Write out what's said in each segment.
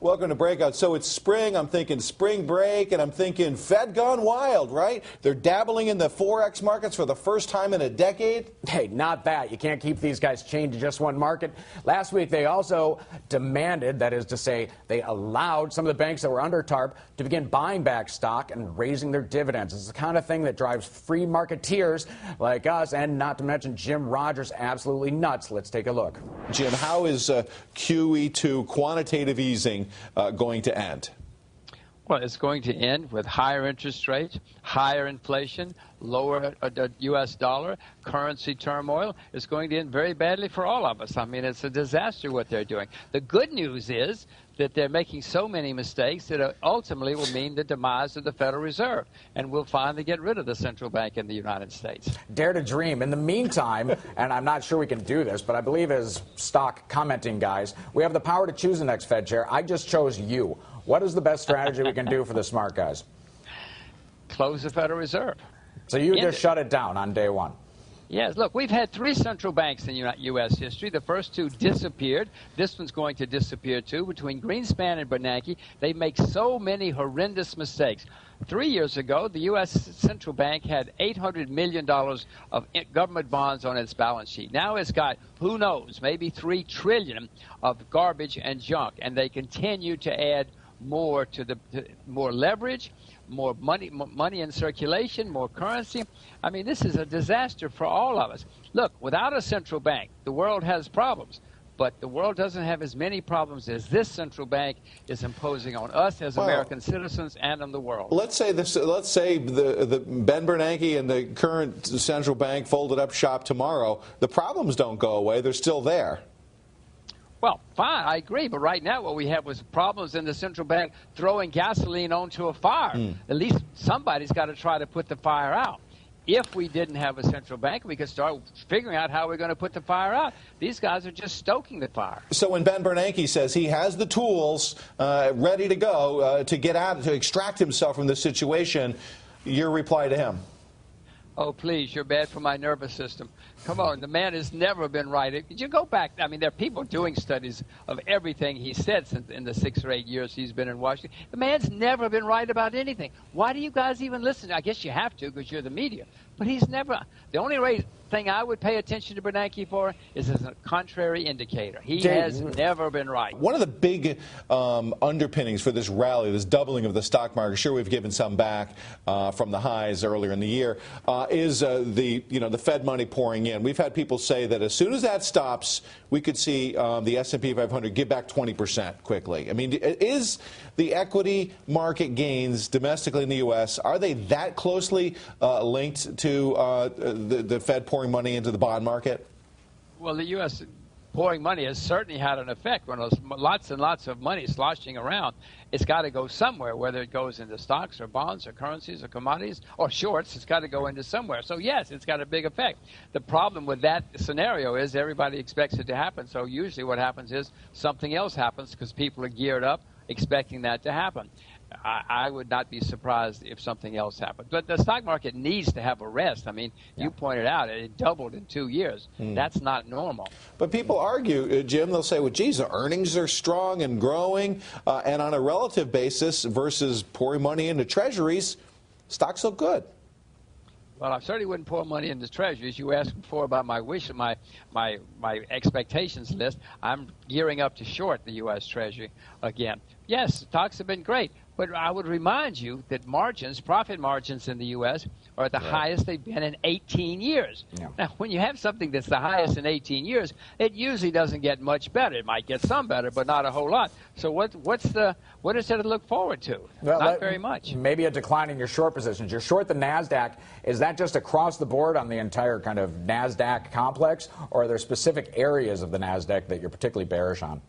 Welcome to Breakout. So it's spring. I'm thinking spring break, and I'm thinking Fed gone wild, right? They're dabbling in the Forex markets for the first time in a decade. Hey, not that. You can't keep these guys chained to just one market. Last week, they also demanded, that is to say, they allowed some of the banks that were under TARP to begin buying back stock and raising their dividends. It's the kind of thing that drives free marketeers like us, and not to mention Jim Rogers, absolutely nuts. Let's take a look. Jim, how is QE2 quantitative easing going to end? Well, it's going to end with higher interest rates, higher inflation, lower U.S. dollar, currency turmoil. It's going to end very badly for all of us. I mean, it's a disaster what they're doing. The good news is that they're making so many mistakes that ultimately will mean the demise of the Federal Reserve, and we'll finally get rid of the central bank in the United States. Dare to dream. In the meantime, and I'm not sure we can do this, but I believe as stock commenting guys, we have the power to choose the next Fed chair. I just chose you. What is the best strategy we can do for the smart guys? Close the Federal Reserve. So you just shut it down on day one. Yes, look, we've had 3 central banks in U.S. history. The first 2 disappeared. This one's going to disappear, too. Between Greenspan and Bernanke, they make so many horrendous mistakes. 3 years ago, the U.S. Central Bank had $800 million of government bonds on its balance sheet. Now it's got, who knows, maybe $3 trillion of garbage and junk, and they continue to add more to more leverage, more money in circulation, more currency. I mean, this is a disaster for all of us. Look, without a central bank, the world has problems, but the world doesn't have as many problems as this central bank is imposing on us as American citizens and on the world. Let's say the Ben Bernanke and the current central bank folded up shop tomorrow. The problems don't go away; they're still there. Well, fine, I agree. But right now what we have was problems in the central bank throwing gasoline onto a fire. At least somebody's got to try to put the fire out. If we didn't have a central bank, we could start figuring out how we're going to put the fire out. These guys are just stoking the fire. So when Ben Bernanke says he has the tools ready to go to extract himself from this situation, your reply to him? Oh, please, you're bad for my nervous system. Come on, the man has never been right. Did you go back? I mean, there are people doing studies of everything he said in the 6 or 8 years he's been in Washington. The man's never been right about anything. Why do you guys even listen? I guess you have to because you're the media. But he's never. The only thing I would pay attention to Bernanke for is as a contrary indicator. He has never been right. One of the big underpinnings for this rally, this doubling of the stock market, sure we've given some back from the highs earlier in the year, is the Fed money pouring in. We've had people say that as soon as that stops, we could see the S&P 500 give back 20% quickly. I mean, is the equity market gains domestically in the U.S., are they that closely linked to the Fed pouring money into the bond market? Well, the U.S. pouring money has certainly had an effect. When there's lots and lots of money sloshing around, it's got to go somewhere, whether it goes into stocks or bonds or currencies or commodities or shorts. It's got to go into somewhere. So, yes, it's got a big effect. The problem with that scenario is everybody expects it to happen. So usually what happens is something else happens because people are geared up expecting that to happen. I would not be surprised if something else happened. But the stock market needs to have a rest. I mean, you pointed out it doubled in 2 years. That's not normal. But people argue, Jim, they'll say, well, geez, the earnings are strong and growing, and on a relative basis versus pouring money into treasuries, stocks look good. Well, I certainly wouldn't pour money into treasuries. You asked before about my expectations list. I'm gearing up to short the U.S. Treasury again. Yes, stocks have been great. But I would remind you that profit margins in the U.S. are at the highest they've been in 18 years. Yeah. Now, when you have something that's the highest in 18 years, it usually doesn't get much better. It might get some better, but not a whole lot. So what is there to look forward to? Well, not very much. Maybe a decline in your short positions. You're short the NASDAQ. Is that just across the board on the entire kind of NASDAQ complex, or are there specific areas of the NASDAQ that you're particularly bearish on?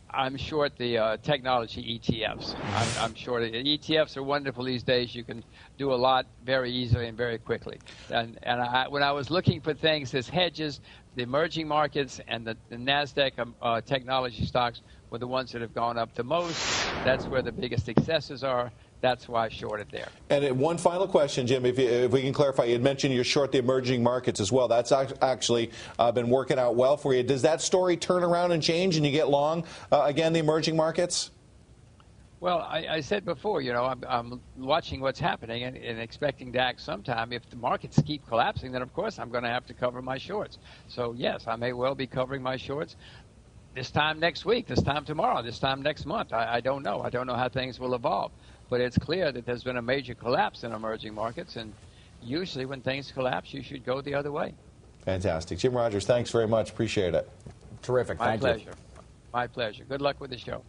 I'm short the technology ETFs. I'm short it. ETFs are wonderful these days. You can do a lot very easily and very quickly. And when I was looking for things as hedges, the emerging markets and the NASDAQ technology stocks were the ones that have gone up the most. That's where the biggest excesses are. That's why I shorted there. And one final question, Jim, if we can clarify. You had mentioned you're short the emerging markets as well. That's actually been working out well for you. Does that story turn around and change and you get long again the emerging markets? Well, I said before, you know, I'm watching what's happening and expecting to act sometime. If the markets keep collapsing, then of course I'm going to have to cover my shorts. So yes, I may well be covering my shorts this time next week, this time tomorrow, this time next month. I don't know. I don't know how things will evolve. But it's clear that there's been a major collapse in emerging markets, and usually when things collapse, you should go the other way. Fantastic. Jim Rogers, thanks very much. Appreciate it. Terrific. My Thank you. pleasure. My pleasure. Good luck with the show.